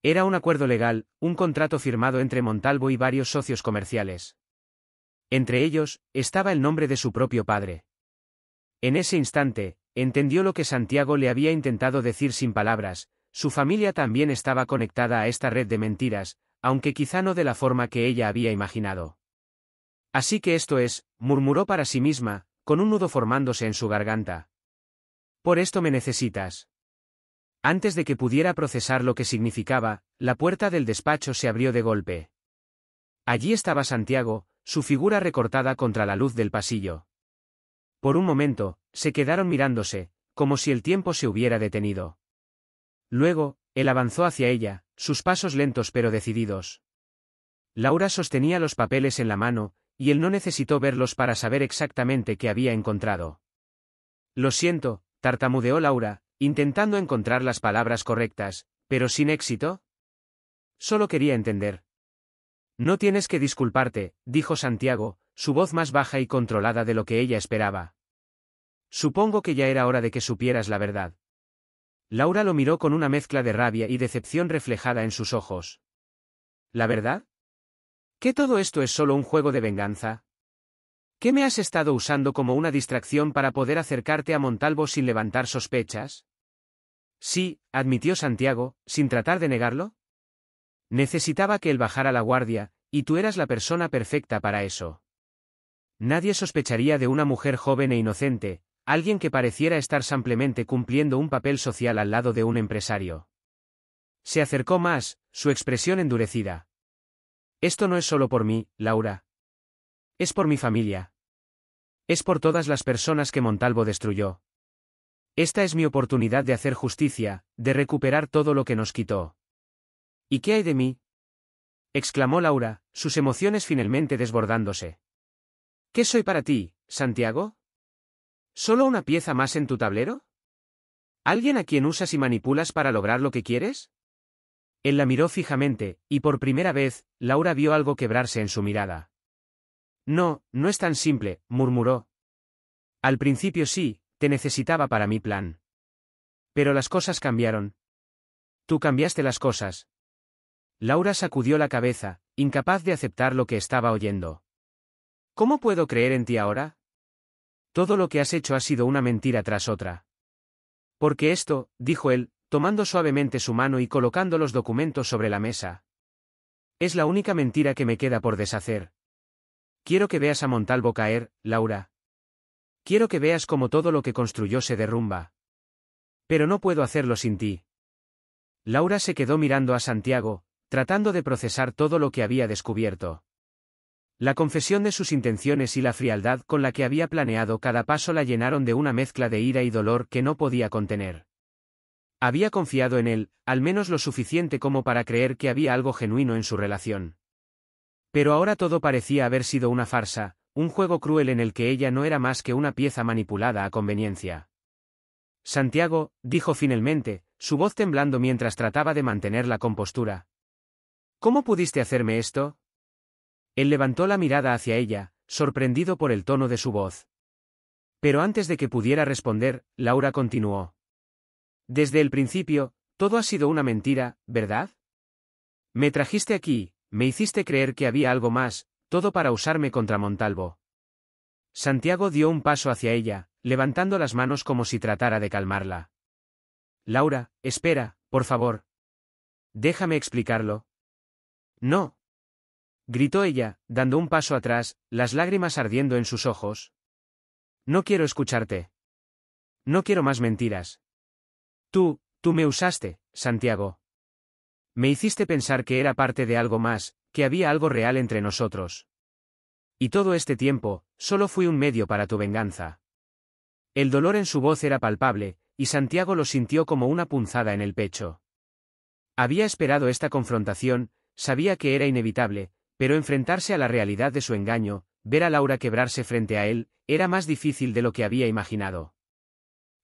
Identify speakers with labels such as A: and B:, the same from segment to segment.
A: Era un acuerdo legal, un contrato firmado entre Montalvo y varios socios comerciales. Entre ellos, estaba el nombre de su propio padre. En ese instante, entendió lo que Santiago le había intentado decir sin palabras: su familia también estaba conectada a esta red de mentiras, aunque quizá no de la forma que ella había imaginado. Así que esto es, murmuró para sí misma, con un nudo formándose en su garganta. Por esto me necesitas. Antes de que pudiera procesar lo que significaba, la puerta del despacho se abrió de golpe. Allí estaba Santiago, su figura recortada contra la luz del pasillo. Por un momento, se quedaron mirándose, como si el tiempo se hubiera detenido. Luego, él avanzó hacia ella, sus pasos lentos pero decididos. Laura sostenía los papeles en la mano, y él no necesitó verlos para saber exactamente qué había encontrado. Lo siento, tartamudeó Laura, intentando encontrar las palabras correctas, pero sin éxito. Solo quería entender. No tienes que disculparte, dijo Santiago, su voz más baja y controlada de lo que ella esperaba. Supongo que ya era hora de que supieras la verdad. Laura lo miró con una mezcla de rabia y decepción reflejada en sus ojos. ¿La verdad? ¿Que todo esto es solo un juego de venganza? ¿Que me has estado usando como una distracción para poder acercarte a Montalvo sin levantar sospechas? Sí, admitió Santiago, sin tratar de negarlo. Necesitaba que él bajara la guardia, y tú eras la persona perfecta para eso. Nadie sospecharía de una mujer joven e inocente, alguien que pareciera estar simplemente cumpliendo un papel social al lado de un empresario. Se acercó más, su expresión endurecida. Esto no es solo por mí, Laura. Es por mi familia. Es por todas las personas que Montalvo destruyó. Esta es mi oportunidad de hacer justicia, de recuperar todo lo que nos quitó. ¿Y qué hay de mí? Exclamó Laura, sus emociones finalmente desbordándose. ¿Qué soy para ti, Santiago? ¿Solo una pieza más en tu tablero? ¿Alguien a quien usas y manipulas para lograr lo que quieres? Él la miró fijamente, y por primera vez, Laura vio algo quebrarse en su mirada. No, no es tan simple, murmuró. Al principio sí, te necesitaba para mi plan. Pero las cosas cambiaron. Tú cambiaste las cosas. Laura sacudió la cabeza, incapaz de aceptar lo que estaba oyendo. ¿Cómo puedo creer en ti ahora? Todo lo que has hecho ha sido una mentira tras otra. Porque esto, dijo él, tomando suavemente su mano y colocando los documentos sobre la mesa. Es la única mentira que me queda por deshacer. Quiero que veas a Montalvo caer, Laura. Quiero que veas cómo todo lo que construyó se derrumba. Pero no puedo hacerlo sin ti. Laura se quedó mirando a Santiago, tratando de procesar todo lo que había descubierto. La confesión de sus intenciones y la frialdad con la que había planeado cada paso la llenaron de una mezcla de ira y dolor que no podía contener. Había confiado en él, al menos lo suficiente como para creer que había algo genuino en su relación. Pero ahora todo parecía haber sido una farsa, un juego cruel en el que ella no era más que una pieza manipulada a conveniencia. Santiago, dijo finalmente, su voz temblando mientras trataba de mantener la compostura. ¿Cómo pudiste hacerme esto? Él levantó la mirada hacia ella, sorprendido por el tono de su voz. Pero antes de que pudiera responder, Laura continuó. Desde el principio, todo ha sido una mentira, ¿verdad? Me trajiste aquí, me hiciste creer que había algo más, todo para usarme contra Montalvo. Santiago dio un paso hacia ella, levantando las manos como si tratara de calmarla. Laura, espera, por favor. Déjame explicarlo. No. Gritó ella, dando un paso atrás, las lágrimas ardiendo en sus ojos. No quiero escucharte. No quiero más mentiras. Tú me usaste, Santiago. Me hiciste pensar que era parte de algo más, que había algo real entre nosotros. Y todo este tiempo, solo fui un medio para tu venganza. El dolor en su voz era palpable, y Santiago lo sintió como una punzada en el pecho. Había esperado esta confrontación, sabía que era inevitable, pero enfrentarse a la realidad de su engaño, ver a Laura quebrarse frente a él, era más difícil de lo que había imaginado.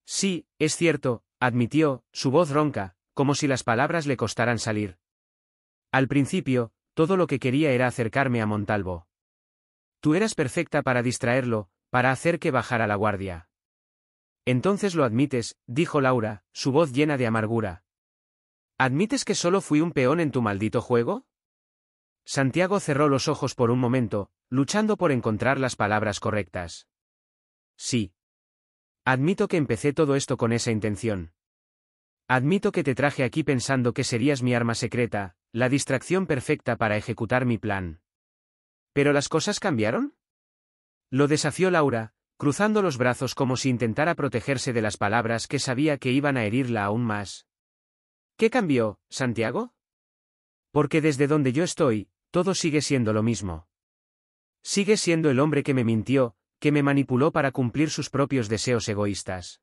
A: Sí, es cierto, admitió, su voz ronca, como si las palabras le costaran salir. Al principio, todo lo que quería era acercarme a Montalvo. Tú eras perfecta para distraerlo, para hacer que bajara la guardia. Entonces lo admites, dijo Laura, su voz llena de amargura. ¿Admites que solo fui un peón en tu maldito juego? Santiago cerró los ojos por un momento, luchando por encontrar las palabras correctas. Sí. Admito que empecé todo esto con esa intención. Admito que te traje aquí pensando que serías mi arma secreta, la distracción perfecta para ejecutar mi plan. ¿Pero las cosas cambiaron? Lo desafió Laura, cruzando los brazos como si intentara protegerse de las palabras que sabía que iban a herirla aún más. ¿Qué cambió, Santiago? Porque desde donde yo estoy, todo sigue siendo lo mismo. Sigue siendo el hombre que me mintió, que me manipuló para cumplir sus propios deseos egoístas.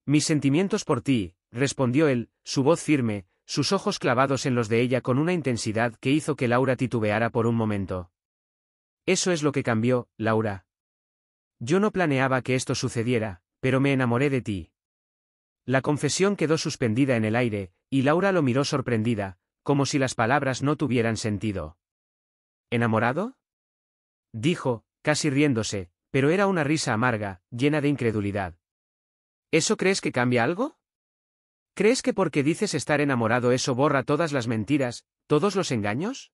A: Mis sentimientos por ti, respondió él, su voz firme, sus ojos clavados en los de ella con una intensidad que hizo que Laura titubeara por un momento. Eso es lo que cambió, Laura. Yo no planeaba que esto sucediera, pero me enamoré de ti. La confesión quedó suspendida en el aire, y Laura lo miró sorprendida, como si las palabras no tuvieran sentido. ¿Enamorado? Dijo, casi riéndose, pero era una risa amarga, llena de incredulidad. ¿Eso crees que cambia algo? ¿Crees que porque dices estar enamorado eso borra todas las mentiras, todos los engaños?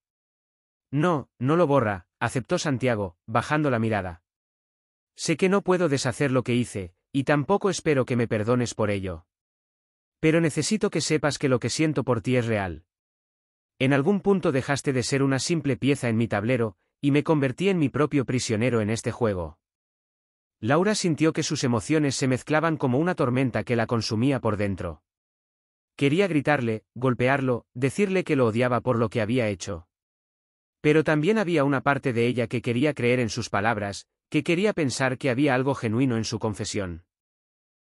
A: No, no lo borra, aceptó Santiago, bajando la mirada. Sé que no puedo deshacer lo que hice, y tampoco espero que me perdones por ello. Pero necesito que sepas que lo que siento por ti es real. En algún punto dejaste de ser una simple pieza en mi tablero, y me convertí en mi propio prisionero en este juego. Laura sintió que sus emociones se mezclaban como una tormenta que la consumía por dentro. Quería gritarle, golpearlo, decirle que lo odiaba por lo que había hecho. Pero también había una parte de ella que quería creer en sus palabras, que quería pensar que había algo genuino en su confesión.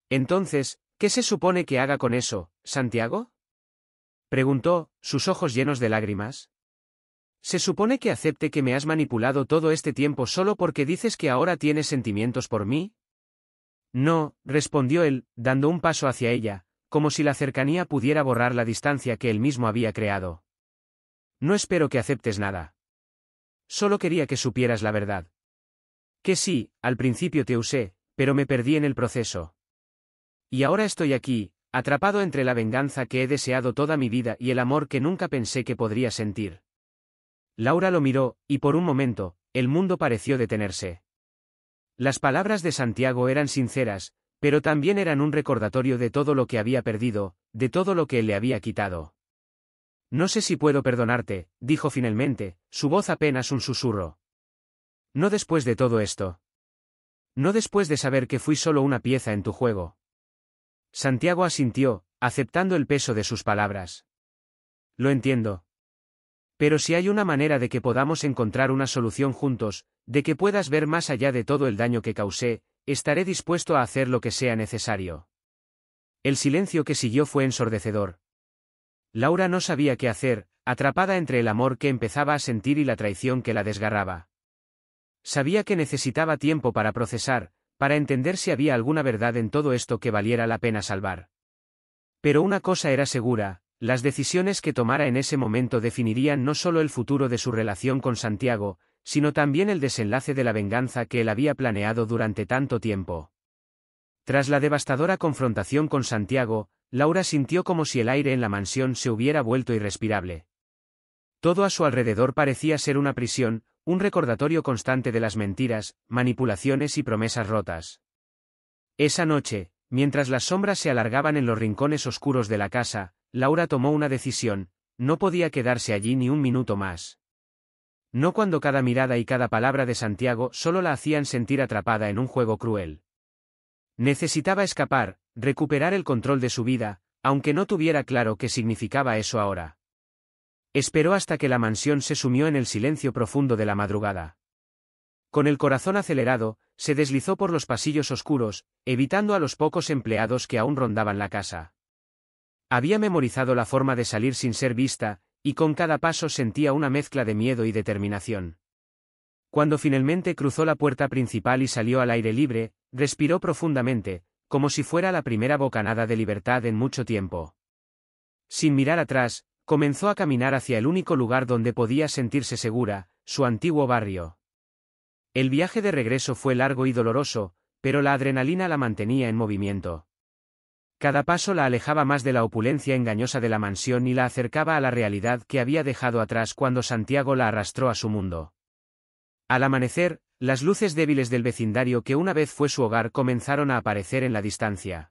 A: Entonces, ¿qué se supone que haga con eso, Santiago? Preguntó, sus ojos llenos de lágrimas. ¿Se supone que acepte que me has manipulado todo este tiempo solo porque dices que ahora tienes sentimientos por mí? No, respondió él, dando un paso hacia ella, como si la cercanía pudiera borrar la distancia que él mismo había creado. No espero que aceptes nada. Solo quería que supieras la verdad. Que sí, al principio te usé, pero me perdí en el proceso. Y ahora estoy aquí, atrapado entre la venganza que he deseado toda mi vida y el amor que nunca pensé que podría sentir. Laura lo miró, y por un momento, el mundo pareció detenerse. Las palabras de Santiago eran sinceras, pero también eran un recordatorio de todo lo que había perdido, de todo lo que él le había quitado. No sé si puedo perdonarte, dijo finalmente, su voz apenas un susurro. No después de todo esto. No después de saber que fui solo una pieza en tu juego. Santiago asintió, aceptando el peso de sus palabras. Lo entiendo. Pero si hay una manera de que podamos encontrar una solución juntos, de que puedas ver más allá de todo el daño que causé, estaré dispuesto a hacer lo que sea necesario. El silencio que siguió fue ensordecedor. Laura no sabía qué hacer, atrapada entre el amor que empezaba a sentir y la traición que la desgarraba. Sabía que necesitaba tiempo para procesar, para entender si había alguna verdad en todo esto que valiera la pena salvar. Pero una cosa era segura, las decisiones que tomara en ese momento definirían no solo el futuro de su relación con Santiago, sino también el desenlace de la venganza que él había planeado durante tanto tiempo. Tras la devastadora confrontación con Santiago, Laura sintió como si el aire en la mansión se hubiera vuelto irrespirable. Todo a su alrededor parecía ser una prisión, un recordatorio constante de las mentiras, manipulaciones y promesas rotas. Esa noche, mientras las sombras se alargaban en los rincones oscuros de la casa, Laura tomó una decisión: no podía quedarse allí ni un minuto más. No cuando cada mirada y cada palabra de Santiago solo la hacían sentir atrapada en un juego cruel. Necesitaba escapar, recuperar el control de su vida, aunque no tuviera claro qué significaba eso ahora. Esperó hasta que la mansión se sumió en el silencio profundo de la madrugada. Con el corazón acelerado, se deslizó por los pasillos oscuros, evitando a los pocos empleados que aún rondaban la casa. Había memorizado la forma de salir sin ser vista, y con cada paso sentía una mezcla de miedo y determinación. Cuando finalmente cruzó la puerta principal y salió al aire libre, respiró profundamente, como si fuera la primera bocanada de libertad en mucho tiempo. Sin mirar atrás, comenzó a caminar hacia el único lugar donde podía sentirse segura, su antiguo barrio. El viaje de regreso fue largo y doloroso, pero la adrenalina la mantenía en movimiento. Cada paso la alejaba más de la opulencia engañosa de la mansión y la acercaba a la realidad que había dejado atrás cuando Santiago la arrastró a su mundo. Al amanecer, las luces débiles del vecindario que una vez fue su hogar comenzaron a aparecer en la distancia.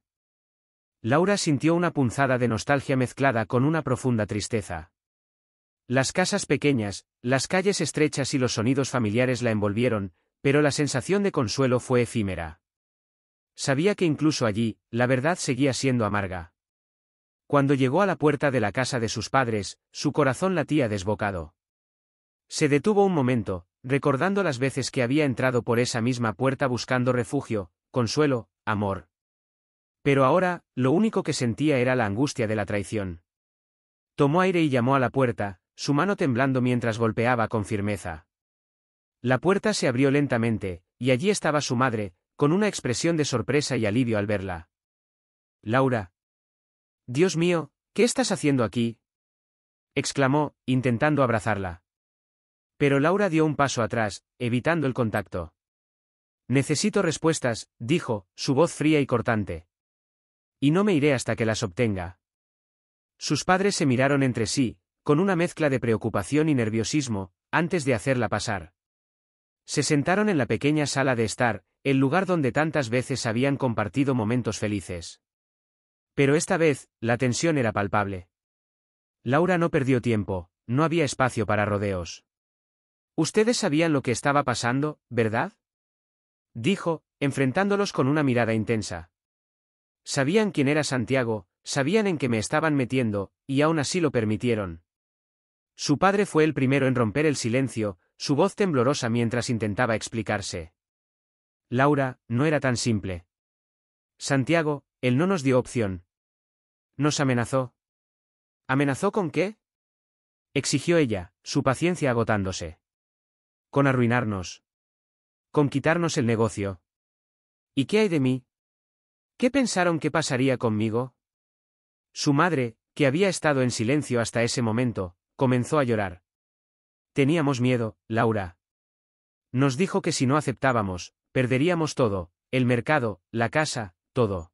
A: Laura sintió una punzada de nostalgia mezclada con una profunda tristeza. Las casas pequeñas, las calles estrechas y los sonidos familiares la envolvieron, pero la sensación de consuelo fue efímera. Sabía que incluso allí, la verdad seguía siendo amarga. Cuando llegó a la puerta de la casa de sus padres, su corazón latía desbocado. Se detuvo un momento, recordando las veces que había entrado por esa misma puerta buscando refugio, consuelo, amor. Pero ahora, lo único que sentía era la angustia de la traición. Tomó aire y llamó a la puerta, su mano temblando mientras golpeaba con firmeza. La puerta se abrió lentamente, y allí estaba su madre, con una expresión de sorpresa y alivio al verla. «Laura. Dios mío, ¿qué estás haciendo aquí?», exclamó, intentando abrazarla. Pero Laura dio un paso atrás, evitando el contacto. «Necesito respuestas», dijo, su voz fría y cortante. «Y no me iré hasta que las obtenga». Sus padres se miraron entre sí, con una mezcla de preocupación y nerviosismo, antes de hacerla pasar. Se sentaron en la pequeña sala de estar, el lugar donde tantas veces habían compartido momentos felices. Pero esta vez, la tensión era palpable. Laura no perdió tiempo, no había espacio para rodeos. «Ustedes sabían lo que estaba pasando, ¿verdad?», dijo, enfrentándolos con una mirada intensa. Sabían quién era Santiago, sabían en qué me estaban metiendo, y aún así lo permitieron. Su padre fue el primero en romper el silencio, su voz temblorosa mientras intentaba explicarse. «Laura, no era tan simple. Santiago, él no nos dio opción. Nos amenazó». «¿Amenazó con qué?», exigió ella, su paciencia agotándose. «Con arruinarnos. Con quitarnos el negocio». «¿Y qué hay de mí? ¿Qué pensaron que pasaría conmigo?». Su madre, que había estado en silencio hasta ese momento, comenzó a llorar. «Teníamos miedo, Laura. Nos dijo que si no aceptábamos, perderíamos todo, el mercado, la casa, todo.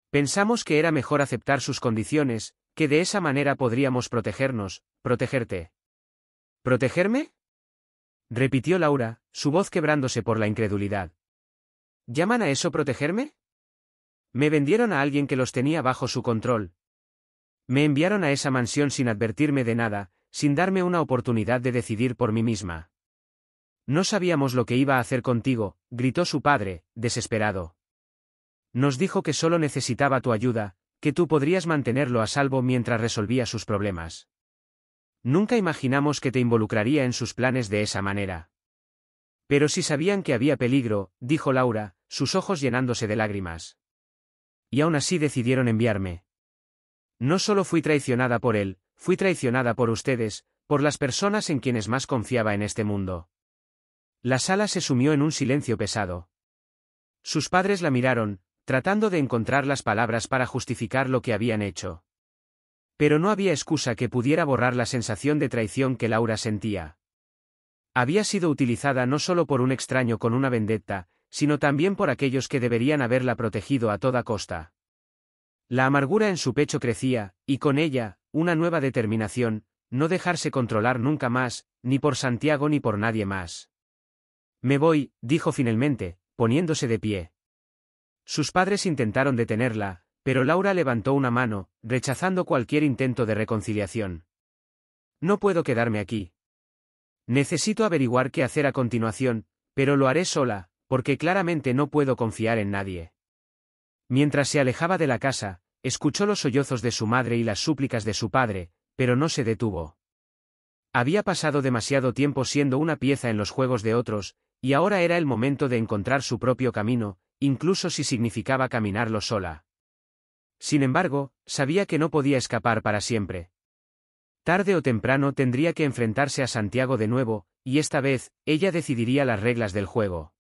A: Pensamos que era mejor aceptar sus condiciones, que de esa manera podríamos protegernos, protegerte». «¿Protegerme?», repitió Laura, su voz quebrándose por la incredulidad. «¿Llaman a eso protegerme? Me vendieron a alguien que los tenía bajo su control. Me enviaron a esa mansión sin advertirme de nada, sin darme una oportunidad de decidir por mí misma. No sabíamos lo que iba a hacer contigo», gritó su padre, desesperado. «Nos dijo que solo necesitaba tu ayuda, que tú podrías mantenerlo a salvo mientras resolvía sus problemas. Nunca imaginamos que te involucraría en sus planes de esa manera». «Pero si sabían que había peligro», dijo Laura, sus ojos llenándose de lágrimas. «Y aún así decidieron enviarme. No solo fui traicionada por él, fui traicionada por ustedes, por las personas en quienes más confiaba en este mundo». La sala se sumió en un silencio pesado. Sus padres la miraron, tratando de encontrar las palabras para justificar lo que habían hecho. Pero no había excusa que pudiera borrar la sensación de traición que Laura sentía. Había sido utilizada no solo por un extraño con una vendetta, sino también por aquellos que deberían haberla protegido a toda costa. La amargura en su pecho crecía, y con ella, una nueva determinación, no dejarse controlar nunca más, ni por Santiago ni por nadie más. «Me voy», dijo finalmente, poniéndose de pie. Sus padres intentaron detenerla, pero Laura levantó una mano, rechazando cualquier intento de reconciliación. «No puedo quedarme aquí. Necesito averiguar qué hacer a continuación, pero lo haré sola, porque claramente no puedo confiar en nadie». Mientras se alejaba de la casa, escuchó los sollozos de su madre y las súplicas de su padre, pero no se detuvo. Había pasado demasiado tiempo siendo una pieza en los juegos de otros, y ahora era el momento de encontrar su propio camino, incluso si significaba caminarlo sola. Sin embargo, sabía que no podía escapar para siempre. Tarde o temprano tendría que enfrentarse a Santiago de nuevo, y esta vez, ella decidiría las reglas del juego.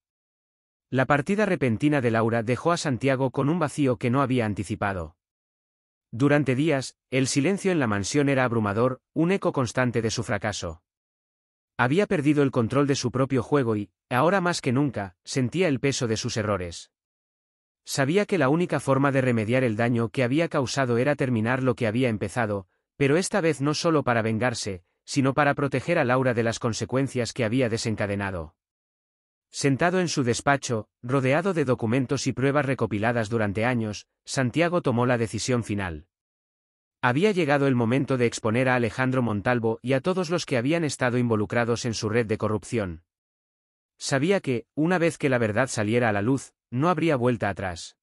A: La partida repentina de Laura dejó a Santiago con un vacío que no había anticipado. Durante días, el silencio en la mansión era abrumador, un eco constante de su fracaso. Había perdido el control de su propio juego y, ahora más que nunca, sentía el peso de sus errores. Sabía que la única forma de remediar el daño que había causado era terminar lo que había empezado, pero esta vez no solo para vengarse, sino para proteger a Laura de las consecuencias que había desencadenado. Sentado en su despacho, rodeado de documentos y pruebas recopiladas durante años, Santiago tomó la decisión final. Había llegado el momento de exponer a Alejandro Montalvo y a todos los que habían estado involucrados en su red de corrupción. Sabía que, una vez que la verdad saliera a la luz, no habría vuelta atrás.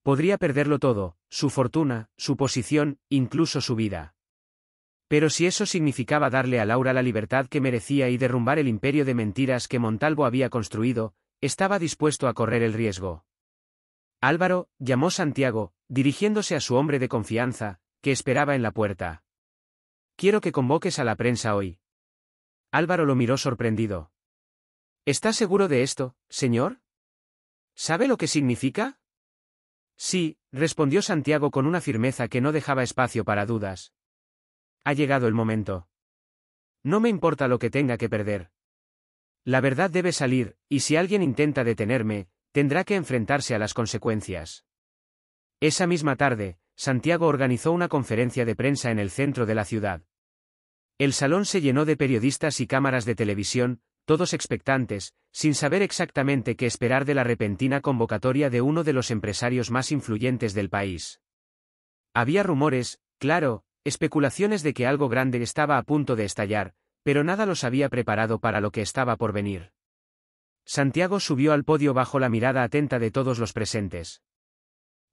A: Podría perderlo todo, su fortuna, su posición, incluso su vida. Pero si eso significaba darle a Laura la libertad que merecía y derrumbar el imperio de mentiras que Montalvo había construido, estaba dispuesto a correr el riesgo. Álvaro, llamó Santiago, dirigiéndose a su hombre de confianza, que esperaba en la puerta. Quiero que convoques a la prensa hoy. Álvaro lo miró sorprendido. ¿Está seguro de esto, señor? ¿Sabe lo que significa? Sí, respondió Santiago con una firmeza que no dejaba espacio para dudas. Ha llegado el momento. No me importa lo que tenga que perder. La verdad debe salir, y si alguien intenta detenerme, tendrá que enfrentarse a las consecuencias. Esa misma tarde, Santiago organizó una conferencia de prensa en el centro de la ciudad. El salón se llenó de periodistas y cámaras de televisión, todos expectantes, sin saber exactamente qué esperar de la repentina convocatoria de uno de los empresarios más influyentes del país. Había rumores, claro, especulaciones de que algo grande estaba a punto de estallar, pero nada los había preparado para lo que estaba por venir. Santiago subió al podio bajo la mirada atenta de todos los presentes.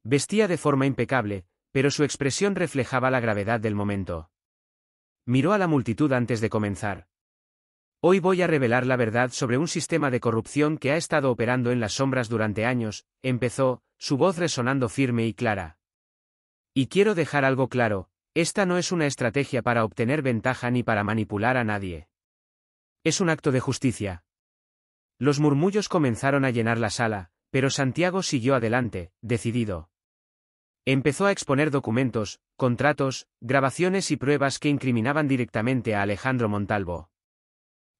A: Vestía de forma impecable, pero su expresión reflejaba la gravedad del momento. Miró a la multitud antes de comenzar. Hoy voy a revelar la verdad sobre un sistema de corrupción que ha estado operando en las sombras durante años, empezó, su voz resonando firme y clara. Y quiero dejar algo claro, esta no es una estrategia para obtener ventaja ni para manipular a nadie. Es un acto de justicia. Los murmullos comenzaron a llenar la sala, pero Santiago siguió adelante, decidido. Empezó a exponer documentos, contratos, grabaciones y pruebas que incriminaban directamente a Alejandro Montalvo.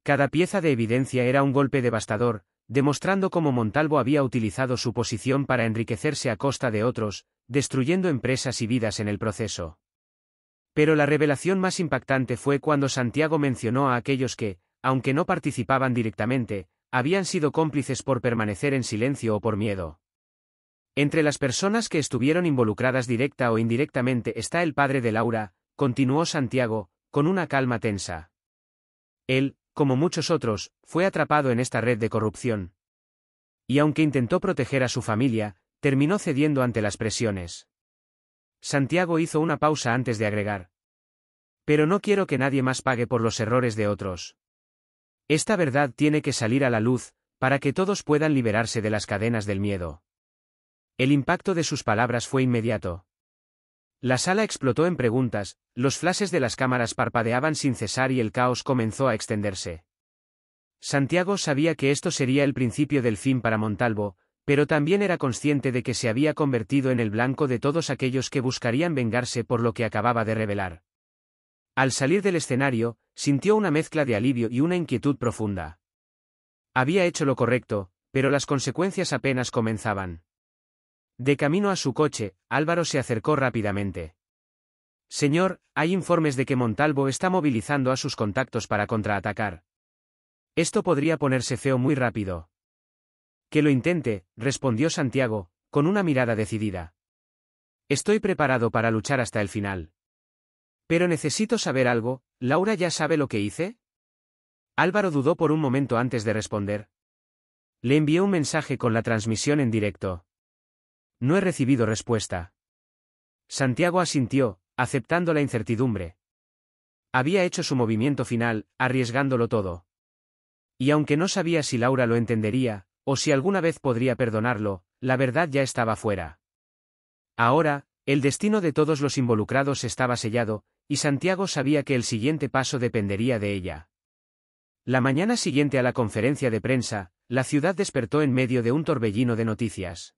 A: Cada pieza de evidencia era un golpe devastador, demostrando cómo Montalvo había utilizado su posición para enriquecerse a costa de otros, destruyendo empresas y vidas en el proceso. Pero la revelación más impactante fue cuando Santiago mencionó a aquellos que, aunque no participaban directamente, habían sido cómplices por permanecer en silencio o por miedo. Entre las personas que estuvieron involucradas directa o indirectamente está el padre de Laura, continuó Santiago, con una calma tensa. Él, como muchos otros, fue atrapado en esta red de corrupción. Y aunque intentó proteger a su familia, terminó cediendo ante las presiones. Santiago hizo una pausa antes de agregar. Pero no quiero que nadie más pague por los errores de otros. Esta verdad tiene que salir a la luz, para que todos puedan liberarse de las cadenas del miedo. El impacto de sus palabras fue inmediato. La sala explotó en preguntas, los flashes de las cámaras parpadeaban sin cesar y el caos comenzó a extenderse. Santiago sabía que esto sería el principio del fin para Montalvo, pero también era consciente de que se había convertido en el blanco de todos aquellos que buscarían vengarse por lo que acababa de revelar. Al salir del escenario, sintió una mezcla de alivio y una inquietud profunda. Había hecho lo correcto, pero las consecuencias apenas comenzaban. De camino a su coche, Álvaro se acercó rápidamente. Señor, hay informes de que Montalvo está movilizando a sus contactos para contraatacar. Esto podría ponerse feo muy rápido. Que lo intente, respondió Santiago, con una mirada decidida. Estoy preparado para luchar hasta el final. Pero necesito saber algo, ¿Laura ya sabe lo que hice? Álvaro dudó por un momento antes de responder. Le envié un mensaje con la transmisión en directo. No he recibido respuesta. Santiago asintió, aceptando la incertidumbre. Había hecho su movimiento final, arriesgándolo todo. Y aunque no sabía si Laura lo entendería, o si alguna vez podría perdonarlo, la verdad ya estaba fuera. Ahora, el destino de todos los involucrados estaba sellado, y Santiago sabía que el siguiente paso dependería de ella. La mañana siguiente a la conferencia de prensa, la ciudad despertó en medio de un torbellino de noticias.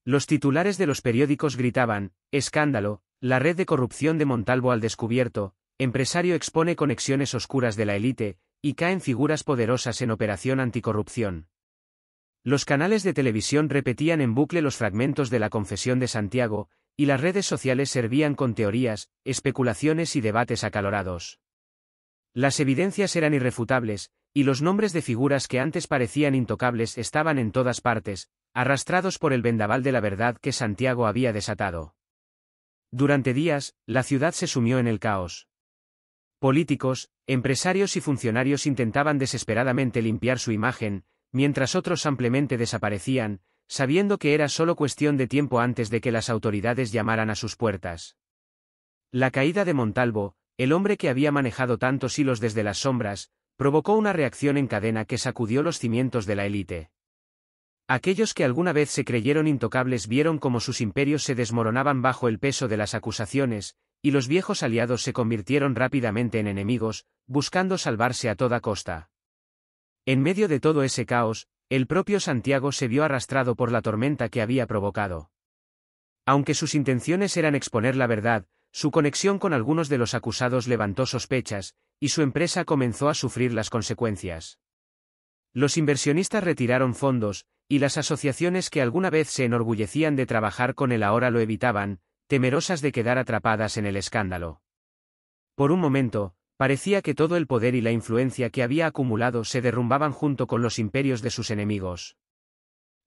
A: Los titulares de los periódicos gritaban: escándalo, la red de corrupción de Montalvo al descubierto, empresario expone conexiones oscuras de la élite, y caen figuras poderosas en operación anticorrupción. Los canales de televisión repetían en bucle los fragmentos de la confesión de Santiago, y las redes sociales servían con teorías, especulaciones y debates acalorados. Las evidencias eran irrefutables, y los nombres de figuras que antes parecían intocables estaban en todas partes, arrastrados por el vendaval de la verdad que Santiago había desatado. Durante días, la ciudad se sumió en el caos. Políticos, empresarios y funcionarios intentaban desesperadamente limpiar su imagen, mientras otros ampliamente desaparecían, sabiendo que era solo cuestión de tiempo antes de que las autoridades llamaran a sus puertas. La caída de Montalvo, el hombre que había manejado tantos hilos desde las sombras, provocó una reacción en cadena que sacudió los cimientos de la élite. Aquellos que alguna vez se creyeron intocables vieron cómo sus imperios se desmoronaban bajo el peso de las acusaciones, y los viejos aliados se convirtieron rápidamente en enemigos, buscando salvarse a toda costa. En medio de todo ese caos, el propio Santiago se vio arrastrado por la tormenta que había provocado. Aunque sus intenciones eran exponer la verdad, su conexión con algunos de los acusados levantó sospechas, y su empresa comenzó a sufrir las consecuencias. Los inversionistas retiraron fondos, y las asociaciones que alguna vez se enorgullecían de trabajar con él ahora lo evitaban, temerosas de quedar atrapadas en el escándalo. Por un momento, parecía que todo el poder y la influencia que había acumulado se derrumbaban junto con los imperios de sus enemigos.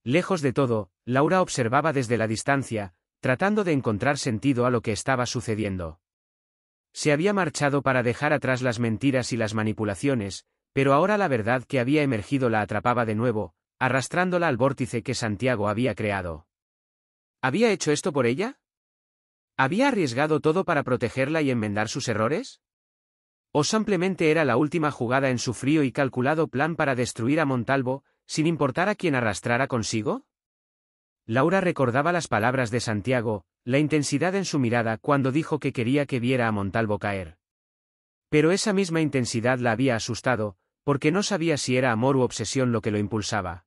A: Lejos de todo, Laura observaba desde la distancia, tratando de encontrar sentido a lo que estaba sucediendo. Se había marchado para dejar atrás las mentiras y las manipulaciones, pero ahora la verdad que había emergido la atrapaba de nuevo, arrastrándola al vórtice que Santiago había creado. ¿Había hecho esto por ella? ¿Había arriesgado todo para protegerla y enmendar sus errores? ¿O simplemente era la última jugada en su frío y calculado plan para destruir a Montalvo, sin importar a quién arrastrara consigo? Laura recordaba las palabras de Santiago, la intensidad en su mirada cuando dijo que quería que viera a Montalvo caer. Pero esa misma intensidad la había asustado, porque no sabía si era amor u obsesión lo que lo impulsaba.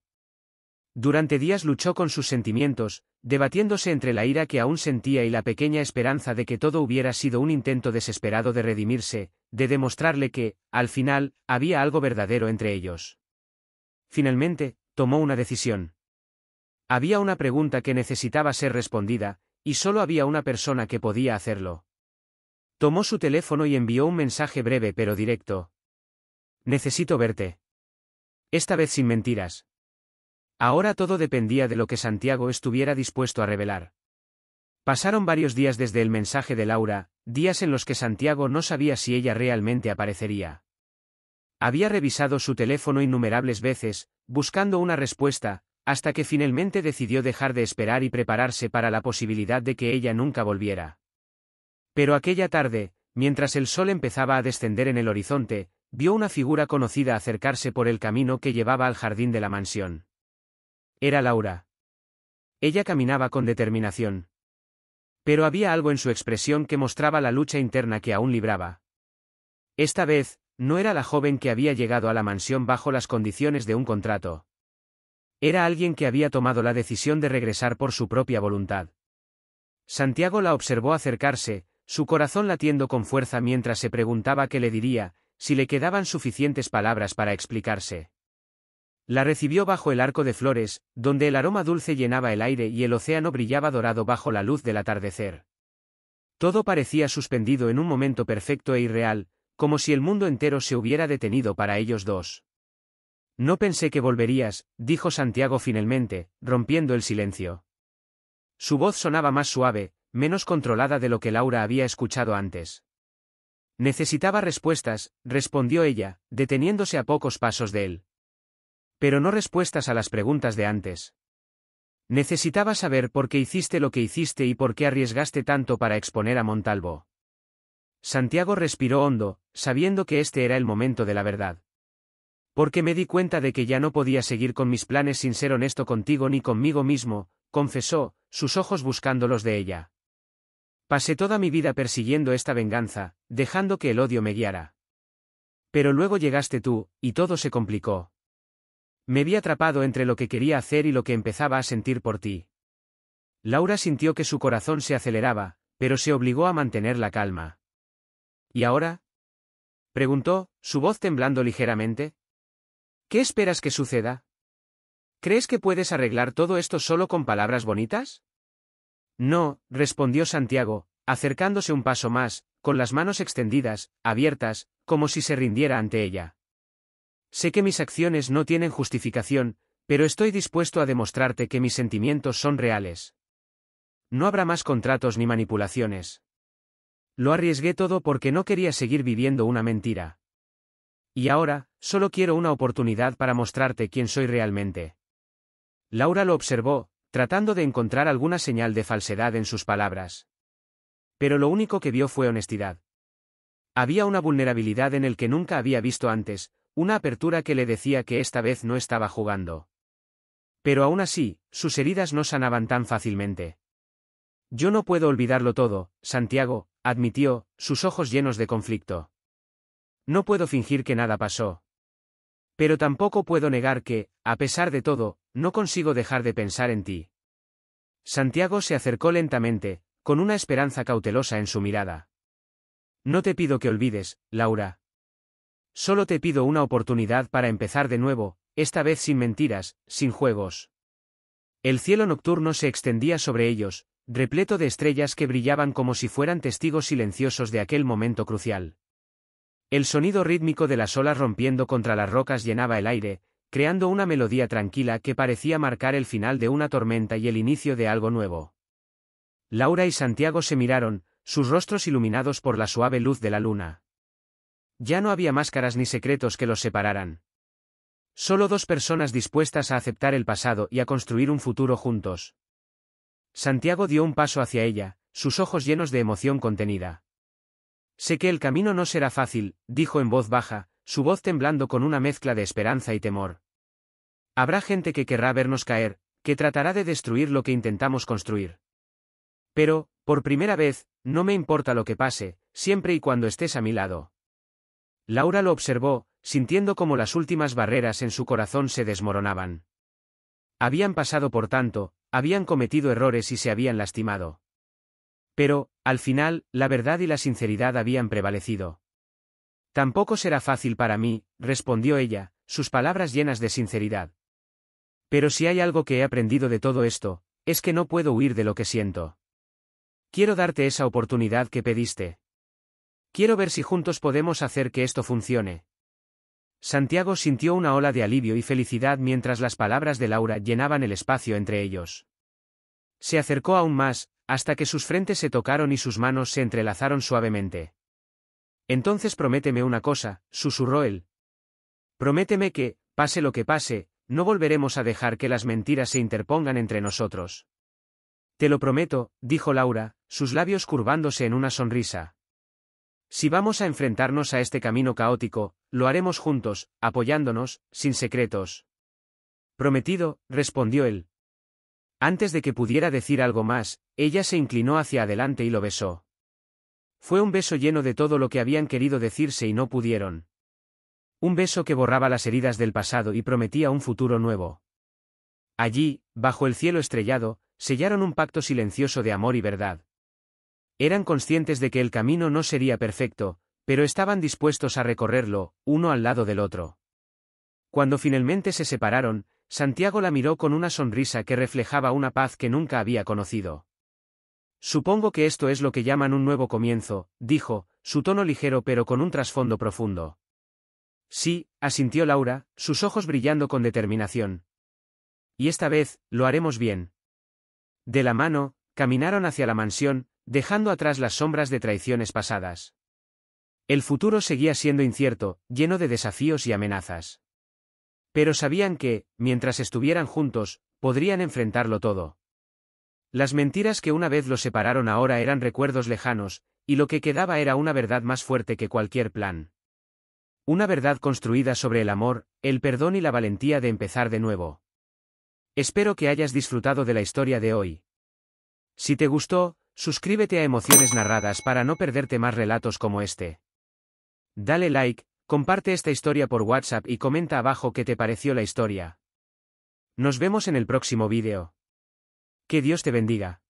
A: Durante días luchó con sus sentimientos, debatiéndose entre la ira que aún sentía y la pequeña esperanza de que todo hubiera sido un intento desesperado de redimirse, de demostrarle que, al final, había algo verdadero entre ellos. Finalmente, tomó una decisión. Había una pregunta que necesitaba ser respondida, y solo había una persona que podía hacerlo. Tomó su teléfono y envió un mensaje breve pero directo. Necesito verte. Esta vez sin mentiras. Ahora todo dependía de lo que Santiago estuviera dispuesto a revelar. Pasaron varios días desde el mensaje de Laura, días en los que Santiago no sabía si ella realmente aparecería. Había revisado su teléfono innumerables veces, buscando una respuesta, hasta que finalmente decidió dejar de esperar y prepararse para la posibilidad de que ella nunca volviera. Pero aquella tarde, mientras el sol empezaba a descender en el horizonte, vio una figura conocida acercarse por el camino que llevaba al jardín de la mansión. Era Laura. Ella caminaba con determinación. Pero había algo en su expresión que mostraba la lucha interna que aún libraba. Esta vez, no era la joven que había llegado a la mansión bajo las condiciones de un contrato. Era alguien que había tomado la decisión de regresar por su propia voluntad. Santiago la observó acercarse, su corazón latiendo con fuerza mientras se preguntaba qué le diría, si le quedaban suficientes palabras para explicarse. La recibió bajo el arco de flores, donde el aroma dulce llenaba el aire y el océano brillaba dorado bajo la luz del atardecer. Todo parecía suspendido en un momento perfecto e irreal, como si el mundo entero se hubiera detenido para ellos dos. No pensé que volverías, dijo Santiago finalmente, rompiendo el silencio. Su voz sonaba más suave, menos controlada de lo que Laura había escuchado antes. Necesitaba respuestas, respondió ella, deteniéndose a pocos pasos de él. Pero no respuestas a las preguntas de antes. Necesitaba saber por qué hiciste lo que hiciste y por qué arriesgaste tanto para exponer a Montalvo. Santiago respiró hondo, sabiendo que este era el momento de la verdad. Porque me di cuenta de que ya no podía seguir con mis planes sin ser honesto contigo ni conmigo mismo, confesó, sus ojos buscando los de ella. Pasé toda mi vida persiguiendo esta venganza, dejando que el odio me guiara. Pero luego llegaste tú, y todo se complicó. Me vi atrapado entre lo que quería hacer y lo que empezaba a sentir por ti. Laura sintió que su corazón se aceleraba, pero se obligó a mantener la calma. ¿Y ahora? Preguntó, su voz temblando ligeramente. ¿Qué esperas que suceda? ¿Crees que puedes arreglar todo esto solo con palabras bonitas? No, respondió Santiago, acercándose un paso más, con las manos extendidas, abiertas, como si se rindiera ante ella. Sé que mis acciones no tienen justificación, pero estoy dispuesto a demostrarte que mis sentimientos son reales. No habrá más contratos ni manipulaciones. Lo arriesgué todo porque no quería seguir viviendo una mentira. Y ahora, solo quiero una oportunidad para mostrarte quién soy realmente. Laura lo observó, tratando de encontrar alguna señal de falsedad en sus palabras. Pero lo único que vio fue honestidad. Había una vulnerabilidad en el que nunca había visto antes, una apertura que le decía que esta vez no estaba jugando. Pero aún así, sus heridas no sanaban tan fácilmente. Yo no puedo olvidarlo todo, Santiago, admitió, sus ojos llenos de conflicto. No puedo fingir que nada pasó. Pero tampoco puedo negar que, a pesar de todo, no consigo dejar de pensar en ti. Santiago se acercó lentamente, con una esperanza cautelosa en su mirada. No te pido que olvides, Laura. Solo te pido una oportunidad para empezar de nuevo, esta vez sin mentiras, sin juegos. El cielo nocturno se extendía sobre ellos, repleto de estrellas que brillaban como si fueran testigos silenciosos de aquel momento crucial. El sonido rítmico de las olas rompiendo contra las rocas llenaba el aire, creando una melodía tranquila que parecía marcar el final de una tormenta y el inicio de algo nuevo. Laura y Santiago se miraron, sus rostros iluminados por la suave luz de la luna. Ya no había máscaras ni secretos que los separaran. Solo dos personas dispuestas a aceptar el pasado y a construir un futuro juntos. Santiago dio un paso hacia ella, sus ojos llenos de emoción contenida. Sé que el camino no será fácil, dijo en voz baja, su voz temblando con una mezcla de esperanza y temor. Habrá gente que querrá vernos caer, que tratará de destruir lo que intentamos construir. Pero, por primera vez, no me importa lo que pase, siempre y cuando estés a mi lado. Laura lo observó, sintiendo como las últimas barreras en su corazón se desmoronaban. Habían pasado por tanto, habían cometido errores y se habían lastimado. Pero, al final, la verdad y la sinceridad habían prevalecido. Tampoco será fácil para mí, respondió ella, sus palabras llenas de sinceridad. Pero si hay algo que he aprendido de todo esto, es que no puedo huir de lo que siento. Quiero darte esa oportunidad que pediste. Quiero ver si juntos podemos hacer que esto funcione. Santiago sintió una ola de alivio y felicidad mientras las palabras de Laura llenaban el espacio entre ellos. Se acercó aún más, hasta que sus frentes se tocaron y sus manos se entrelazaron suavemente. Entonces prométeme una cosa, susurró él. Prométeme que, pase lo que pase, no volveremos a dejar que las mentiras se interpongan entre nosotros. Te lo prometo, dijo Laura, sus labios curvándose en una sonrisa. Si vamos a enfrentarnos a este camino caótico, lo haremos juntos, apoyándonos, sin secretos. Prometido, respondió él. Antes de que pudiera decir algo más, ella se inclinó hacia adelante y lo besó. Fue un beso lleno de todo lo que habían querido decirse y no pudieron. Un beso que borraba las heridas del pasado y prometía un futuro nuevo. Allí, bajo el cielo estrellado, sellaron un pacto silencioso de amor y verdad. Eran conscientes de que el camino no sería perfecto, pero estaban dispuestos a recorrerlo, uno al lado del otro. Cuando finalmente se separaron, Santiago la miró con una sonrisa que reflejaba una paz que nunca había conocido. Supongo que esto es lo que llaman un nuevo comienzo, dijo, su tono ligero pero con un trasfondo profundo. Sí, asintió Laura, sus ojos brillando con determinación. Y esta vez, lo haremos bien. De la mano, caminaron hacia la mansión, dejando atrás las sombras de traiciones pasadas. El futuro seguía siendo incierto, lleno de desafíos y amenazas. Pero sabían que, mientras estuvieran juntos, podrían enfrentarlo todo. Las mentiras que una vez los separaron ahora eran recuerdos lejanos, y lo que quedaba era una verdad más fuerte que cualquier plan. Una verdad construida sobre el amor, el perdón y la valentía de empezar de nuevo. Espero que hayas disfrutado de la historia de hoy. Si te gustó, suscríbete a Emociones Narradas para no perderte más relatos como este. Dale like, comparte esta historia por WhatsApp y comenta abajo qué te pareció la historia. Nos vemos en el próximo vídeo. Que Dios te bendiga.